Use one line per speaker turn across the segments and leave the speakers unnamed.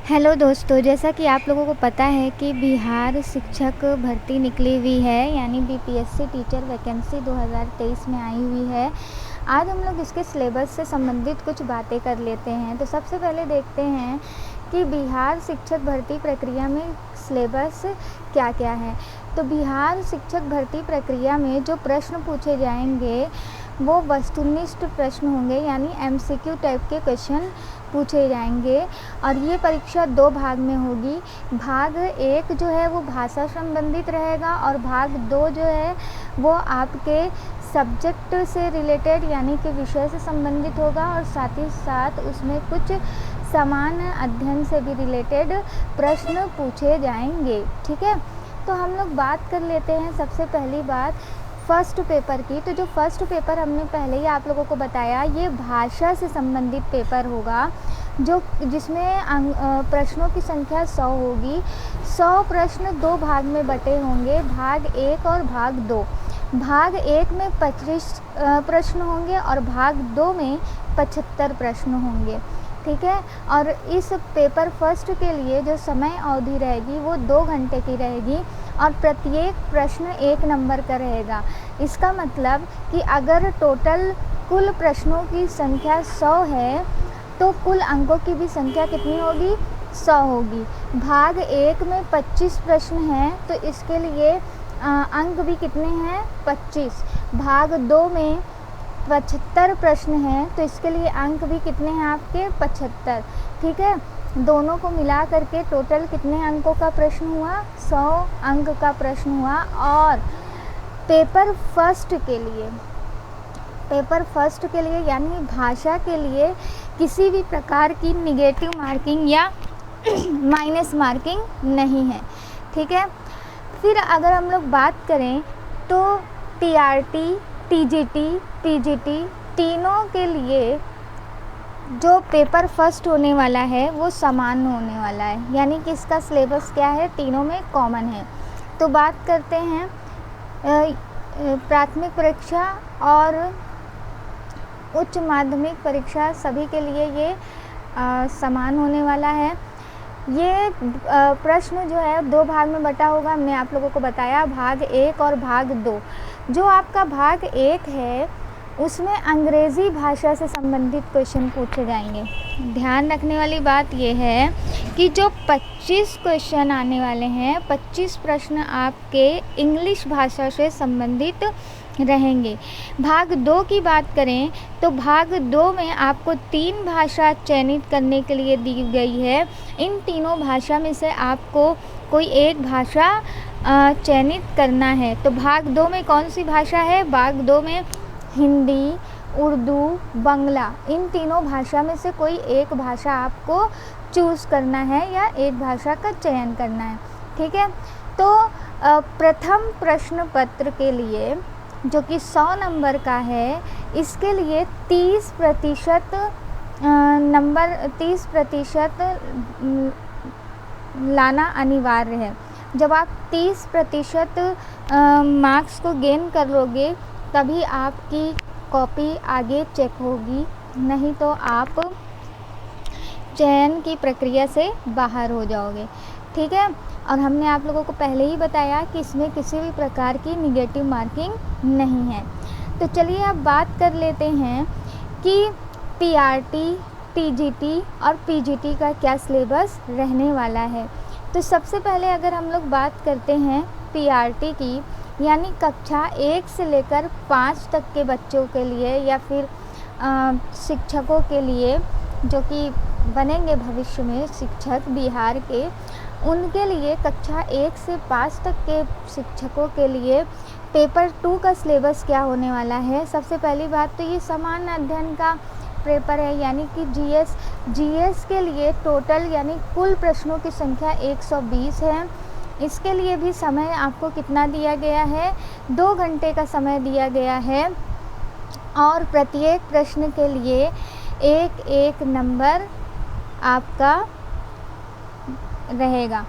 Hello दोस्तों, जैसा कि आप लोगों को पता है कि बिहार शिक्षक भर्ती निकली हुई है, यानी बीपीएससी टीचर वैकेंसी 2023 में आई हुई है। आज हम लोग इसके सिलेबस से संबंधित कुछ बातें कर लेते हैं। तो सबसे पहले देखते हैं कि बिहार शिक्षक भर्ती प्रक्रिया में सिलेबस क्या क्या है। तो बिहार शिक्षक भर्ती प्रक्रिया में जो प्रश्न पूछे जाएंगे वो वस्तुनिष्ठ प्रश्न होंगे, यानी एमसीक्यू टाइप के क्वेश्चन पूछे जाएंगे। और ये परीक्षा 2 भाग में होगी। भाग 1 जो है वो भाषा संबंधित रहेगा और भाग 2 जो है वो आपके सब्जेक्ट से रिलेटेड यानी कि विषय से संबंधित होगा, और साथ ही साथ उसमें कुछ सामान्य अध्ययन से भी रिलेटेड प्रश्न पूछे जाएंगे। ठीक है, तो हम लोग बात कर लेते हैं सबसे पहली बात फर्स्ट पेपर की। तो जो फर्स्ट पेपर हमने पहले ही आप लोगों को बताया, ये भाषा से संबंधित पेपर होगा, जिसमें प्रश्नों की संख्या 100 होगी। 100 प्रश्न 2 भाग में बटे होंगे, भाग 1 और भाग 2। भाग 1 में 25 प्रश्न होंगे और भाग 2 में 75 प्रश्न होंगे। ठीक है, और इस पेपर फर्स्ट के लिए जो समय अवधि रहेगी वो 2 घंटे की रहेगी और प्रत्येक प्रश्न 1 नंबर का रहेगा। इसका मतलब कि अगर टोटल कुल प्रश्नों की संख्या 100 है तो कुल अंकों की भी संख्या कितनी होगी? 100 होगी। भाग 1 में 25 प्रश्न हैं तो इसके लिए अंक भी कितने हैं? 25। भाग 2 में 75 प्रश्न हैं तो इसके लिए अंक भी कितने हैं आपके? 75। ठीक है, दोनों को मिला करके टोटल कितने अंकों का प्रश्न हुआ? 100 अंक का प्रश्न हुआ। और पेपर फर्स्ट के लिए यानी भाषा के लिए किसी भी प्रकार की निगेटिव मार्किंग या माइनस मार्किंग नहीं है। ठीक है, फिर अगर हम लोग बात करें तो टीआरटी, टीजीटी, पीजीटी तीनों के लिए जो पेपर फर्स्ट होने वाला है वो समान होने वाला है, यानी कि इसका सिलेबस क्या है? तीनों में कॉमन है। तो बात करते हैं प्राथमिक परीक्षा और उच्च माध्यमिक परीक्षा, सभी के लिए ये समान होने वाला है। ये प्रश्न जो है 2 भाग में बटा होगा, हमने आप लोगों को बताया, भाग 1 और भाग 2। जो आपका भाग 1 है उसमें अंग्रेज़ी भाषा से संबंधित क्वेश्चन पूछे जाएंगे। ध्यान रखने वाली बात यह है कि जो 25 क्वेश्चन आने वाले हैं, 25 प्रश्न आपके इंग्लिश भाषा से संबंधित रहेंगे। भाग 2 की बात करें तो भाग 2 में आपको 3 भाषा चयनित करने के लिए दी गई है। इन तीनों भाषा में से आपको कोई एक भाषा चयनित करना है। तो भाग 2 में कौन सी भाषा है? भाग 2 में हिंदी, उर्दू, बांग्ला, इन तीनों भाषा में से कोई एक भाषा आपको चूज़ करना है या एक भाषा का चयन करना है। ठीक है, तो प्रथम प्रश्न पत्र के लिए जो कि 100 नंबर का है, इसके लिए 30% लाना अनिवार्य है। जब आप 30% मार्क्स को गेन कर लोगे तभी आपकी कॉपी आगे चेक होगी, नहीं तो आप चयन की प्रक्रिया से बाहर हो जाओगे। ठीक है, और हमने आप लोगों को पहले ही बताया कि इसमें किसी भी प्रकार की निगेटिव मार्किंग नहीं है। तो चलिए अब बात कर लेते हैं कि पीआरटी, टीजीटी और पीजीटी का क्या सिलेबस रहने वाला है। तो सबसे पहले अगर हम लोग बात करते हैं पीआरटी की, यानी कक्षा 1 से लेकर 5 तक के बच्चों के लिए या फिर शिक्षकों के लिए जो कि बनेंगे भविष्य में शिक्षक बिहार के, उनके लिए कक्षा 1 से 5 तक के शिक्षकों के लिए पेपर 2 का सिलेबस क्या होने वाला है। सबसे पहली बात तो ये सामान्य अध्ययन का पेपर है, यानी कि जीएस के लिए टोटल यानी कुल प्रश्नों की संख्या 120 है। इसके लिए भी समय आपको कितना दिया गया है? 2 घंटे का समय दिया गया है और प्रत्येक प्रश्न के लिए 1 नंबर आपका रहेगा।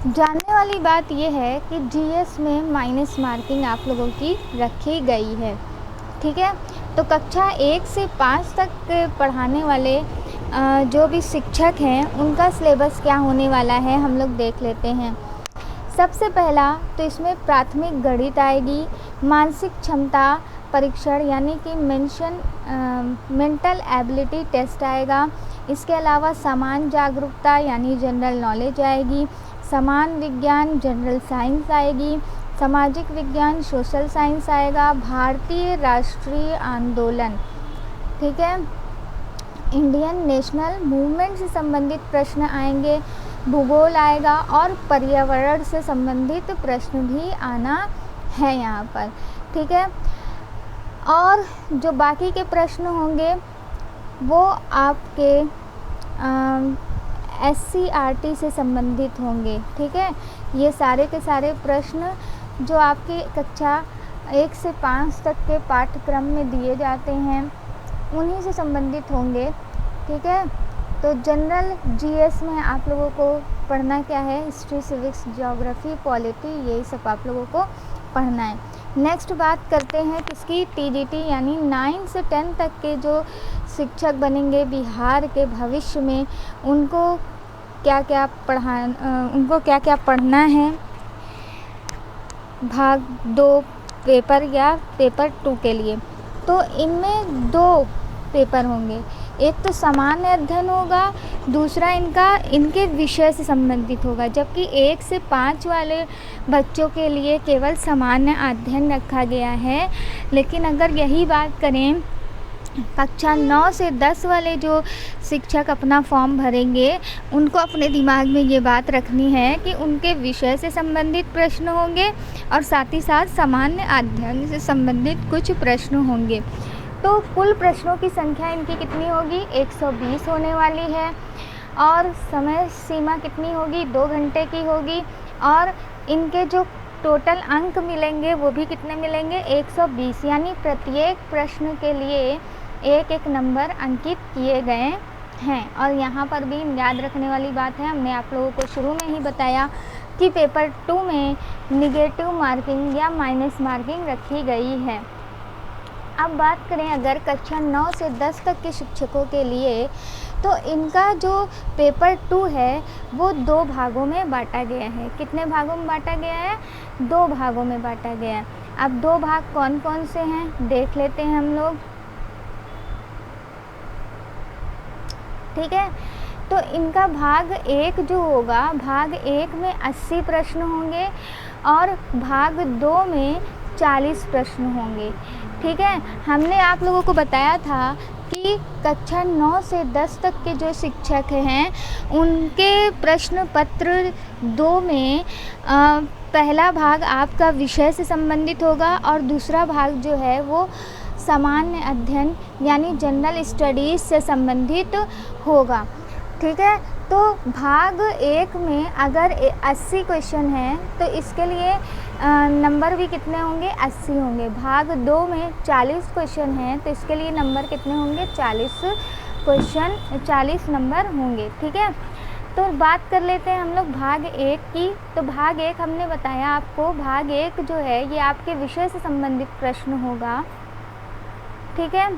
जानने वाली बात यह है कि जीएस में माइनस मार्किंग आप लोगों की रखी गई है। ठीक है, तो कक्षा 1 से 5 तक पढ़ाने वाले जो भी शिक्षक हैं उनका सिलेबस क्या होने वाला है हम लोग देख लेते हैं। सबसे पहला तो इसमें प्राथमिक गणित आएगी, मानसिक क्षमता परीक्षण यानी कि मेंटल एबिलिटी टेस्ट आएगा। इसके अलावा समान जागरूकता यानी जनरल नॉलेज आएगी, समान विज्ञान जनरल साइंस आएगी, सामाजिक विज्ञान सोशल साइंस आएगा, भारतीय राष्ट्रीय आंदोलन, ठीक है, इंडियन नेशनल मूवमेंट से संबंधित प्रश्न आएंगे, भूगोल आएगा और पर्यावरण से संबंधित प्रश्न भी आना है यहाँ पर, ठीक है। और जो बाकी के प्रश्न होंगे वो आपके SCRT से संबंधित होंगे, ठीक है। ये सारे के सारे प्रश्न जो आपकी कक्षा 1 से 5 तक के पाठ्यक्रम में दिए जाते हैं उन्हीं से संबंधित होंगे, ठीक है। तो जनरल GS में आप लोगों को पढ़ना क्या है, हिस्ट्री, सिविक्स, ज्योग्राफी, पॉलिटी, यही सब आप लोगों को पढ़ना है। नेक्स्ट बात करते हैं किसकी, TGT यानी 9 से 10 तक के जो शिक्षक बनेंगे बिहार के भविष्य में, उनको क्या क्या पढ़ना है भाग 2 पेपर या पेपर 2 के लिए। तो इनमें 2 पेपर होंगे, एक तो सामान्य अध्ययन होगा, दूसरा इनके विषय से संबंधित होगा। जबकि 1 से 5 वाले बच्चों के लिए केवल सामान्य अध्ययन रखा गया है। लेकिन अगर यही बात करें कक्षा 9 से 10 वाले जो शिक्षक अपना फॉर्म भरेंगे उनको अपने दिमाग में ये बात रखनी है कि उनके विषय से संबंधित प्रश्न होंगे और साथ ही साथ सामान्य अध्ययन से संबंधित कुछ प्रश्न होंगे। तो कुल प्रश्नों की संख्या इनकी कितनी होगी, 120 होने वाली है। और समय सीमा कितनी होगी, 2 घंटे की होगी। और इनके जो टोटल अंक मिलेंगे वो भी कितने मिलेंगे, 120, यानी प्रत्येक प्रश्न के लिए 1-1 नंबर अंकित किए गए हैं। और यहाँ पर भी याद रखने वाली बात है, हमने आप लोगों को शुरू में ही बताया कि पेपर 2 में निगेटिव मार्किंग या माइनस मार्किंग रखी गई है। अब बात करें अगर कक्षा 9 से 10 तक के शिक्षकों के लिए, तो इनका जो पेपर 2 है वो 2 भागों में बांटा गया है। कितने भागों में बांटा गया है, 2 भागों में बांटा गया है। अब 2 भाग कौन कौन से हैं देख लेते हैं हम लोग, ठीक है। तो इनका भाग 1 जो होगा, भाग 1 में 80 प्रश्न होंगे और भाग 2 में 40 प्रश्न होंगे, ठीक है। हमने आप लोगों को बताया था कि कक्षा 9 से 10 तक के जो शिक्षक हैं उनके प्रश्न पत्र 2 में पहला भाग आपका विषय से संबंधित होगा और दूसरा भाग जो है वो सामान्य अध्ययन यानी जनरल स्टडीज़ से संबंधित होगा, ठीक है। तो भाग 1 में अगर 80 क्वेश्चन हैं तो इसके लिए नंबर भी कितने होंगे, 80 होंगे। भाग 2 में 40 क्वेश्चन हैं तो इसके लिए नंबर कितने होंगे, 40 नंबर होंगे, ठीक है। तो बात कर लेते हैं हम लोग भाग 1 की। तो भाग 1 हमने बताया आपको, भाग 1 जो है ये आपके विषय से संबंधित प्रश्न होगा, ठीक है।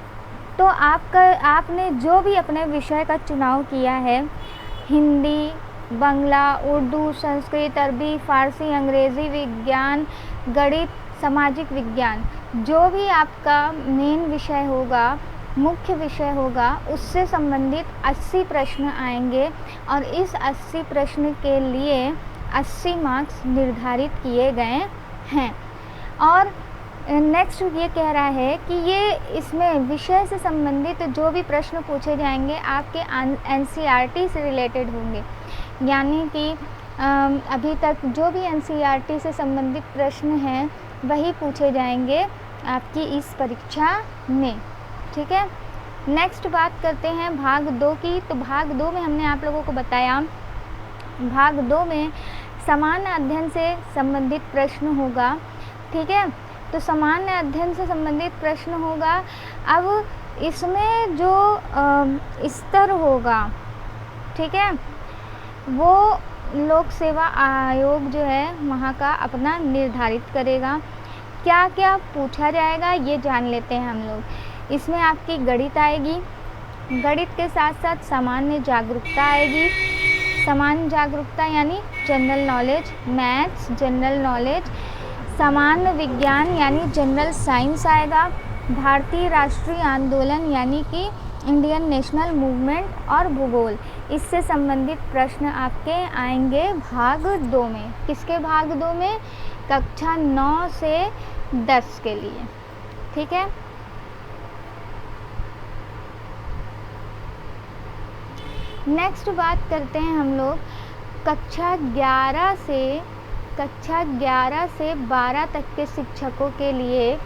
तो आपने जो भी अपने विषय का चुनाव किया है, हिंदी, बांग्ला, उर्दू, संस्कृत, अरबी, फ़ारसी, अंग्रेज़ी, विज्ञान, गणित, सामाजिक विज्ञान, जो भी आपका मेन विषय होगा, मुख्य विषय होगा, उससे संबंधित 80 प्रश्न आएंगे और इस 80 प्रश्न के लिए 80 मार्क्स निर्धारित किए गए हैं। और नेक्स्ट ये कह रहा है कि ये इसमें विषय से संबंधित जो भी प्रश्न पूछे जाएंगे आपके NCERT से रिलेटेड होंगे, यानी कि अभी तक जो भी NCERT से संबंधित प्रश्न हैं वही पूछे जाएंगे आपकी इस परीक्षा में, ठीक है। नेक्स्ट बात करते हैं भाग 2 की। तो भाग 2 में हमने आप लोगों को बताया, भाग 2 में सामान्य अध्ययन से संबंधित प्रश्न होगा, ठीक है। तो सामान्य अध्ययन से संबंधित प्रश्न होगा। अब इसमें जो स्तर होगा, ठीक है, वो लोक सेवा आयोग जो है वहाँ का अपना निर्धारित करेगा। क्या क्या पूछा जाएगा ये जान लेते हैं हम लोग। इसमें आपकी गणित आएगी, गणित के साथ साथ सामान्य जागरूकता आएगी। सामान्य जागरूकता यानी general knowledge, maths general knowledge. सामान्य विज्ञान यानी जनरल साइंस आएगा। भारतीय राष्ट्रीय आंदोलन यानी कि इंडियन नेशनल मूवमेंट और भूगोल, इससे संबंधित प्रश्न आपके आएंगे भाग 2 में। किसके भाग 2 में? कक्षा 9 से 10 के लिए। ठीक है। नेक्स्ट बात करते हैं हम लोग कक्षा 11 से 12 तक के शिक्षकों के लिए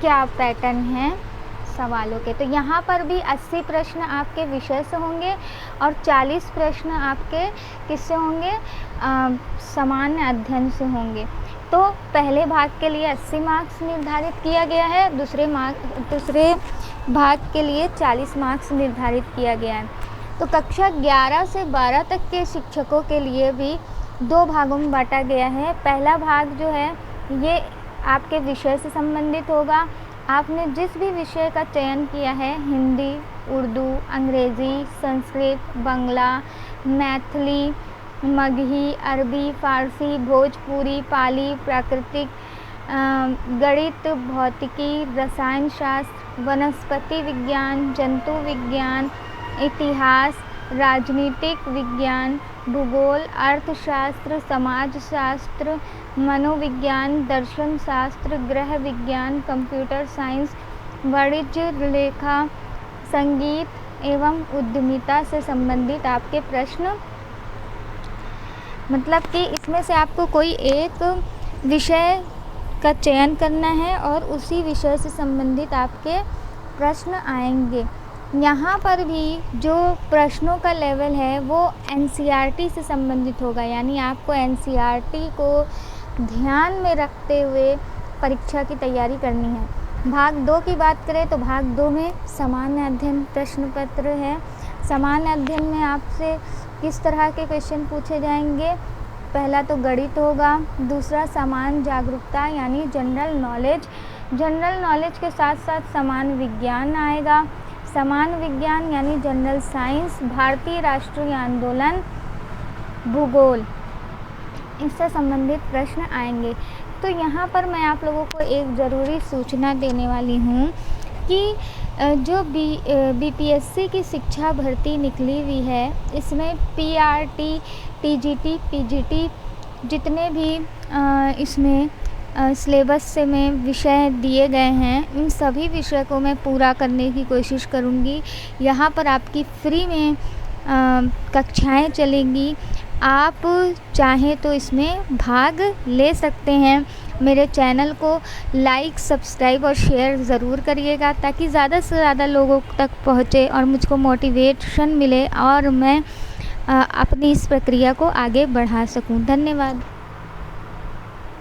क्या पैटर्न है सवालों के। तो यहाँ पर भी 80 प्रश्न आपके विषय से होंगे और 40 प्रश्न आपके किससे होंगे? सामान्य अध्ययन से होंगे। तो पहले भाग के लिए 80 मार्क्स निर्धारित किया गया है, दूसरे भाग के लिए 40 मार्क्स निर्धारित किया गया है। तो कक्षा 11 से 12 तक के शिक्षकों के लिए भी 2 भागों में बांटा गया है। पहला भाग जो है ये आपके विषय से संबंधित होगा। आपने जिस भी विषय का चयन किया है, हिंदी, उर्दू, अंग्रेज़ी, संस्कृत, बांग्ला, मैथिली, मगही, अरबी, फ़ारसी, भोजपुरी, पाली, प्राकृतिक, गणित, भौतिकी, रसायन शास्त्र, वनस्पति विज्ञान, जंतु विज्ञान, इतिहास, राजनीतिक विज्ञान, भूगोल, अर्थशास्त्र, समाजशास्त्र, मनोविज्ञान, दर्शन शास्त्र, गृह विज्ञान, कंप्यूटर साइंस, वाणिज्य, लेखा, संगीत एवं उद्यमिता से संबंधित आपके प्रश्न, मतलब कि इसमें से आपको कोई एक विषय का चयन करना है और उसी विषय से संबंधित आपके प्रश्न आएंगे। यहाँ पर भी जो प्रश्नों का लेवल है वो एनसीईआरटी से संबंधित होगा, यानी आपको एनसीईआरटी को ध्यान में रखते हुए परीक्षा की तैयारी करनी है। भाग 2 की बात करें तो भाग 2 में सामान्य अध्ययन प्रश्न पत्र है। सामान्य अध्ययन में आपसे किस तरह के क्वेश्चन पूछे जाएंगे? पहला तो गणित होगा, दूसरा सामान्य जागरूकता यानी जनरल नॉलेज। जनरल नॉलेज के साथ साथ सामान्य विज्ञान आएगा। सामान्य विज्ञान यानी जनरल साइंस, भारतीय राष्ट्रीय आंदोलन, भूगोल, इससे संबंधित प्रश्न आएंगे। तो यहाँ पर मैं आप लोगों को एक ज़रूरी सूचना देने वाली हूँ कि जो बीपीएससी की शिक्षा भर्ती निकली हुई है, इसमें पीआरटी, टीजीटी, पीजीटी जितने भी इसमें सिलेबस से में विषय दिए गए हैं, इन सभी विषय को मैं पूरा करने की कोशिश करूँगी। यहाँ पर आपकी फ्री में कक्षाएं चलेंगी। आप चाहें तो इसमें भाग ले सकते हैं। मेरे चैनल को लाइक, सब्सक्राइब और शेयर ज़रूर करिएगा ताकि ज़्यादा से ज़्यादा लोगों तक पहुँचे और मुझको मोटिवेशन मिले और मैं अपनी इस प्रक्रिया को आगे बढ़ा सकूं। धन्यवाद।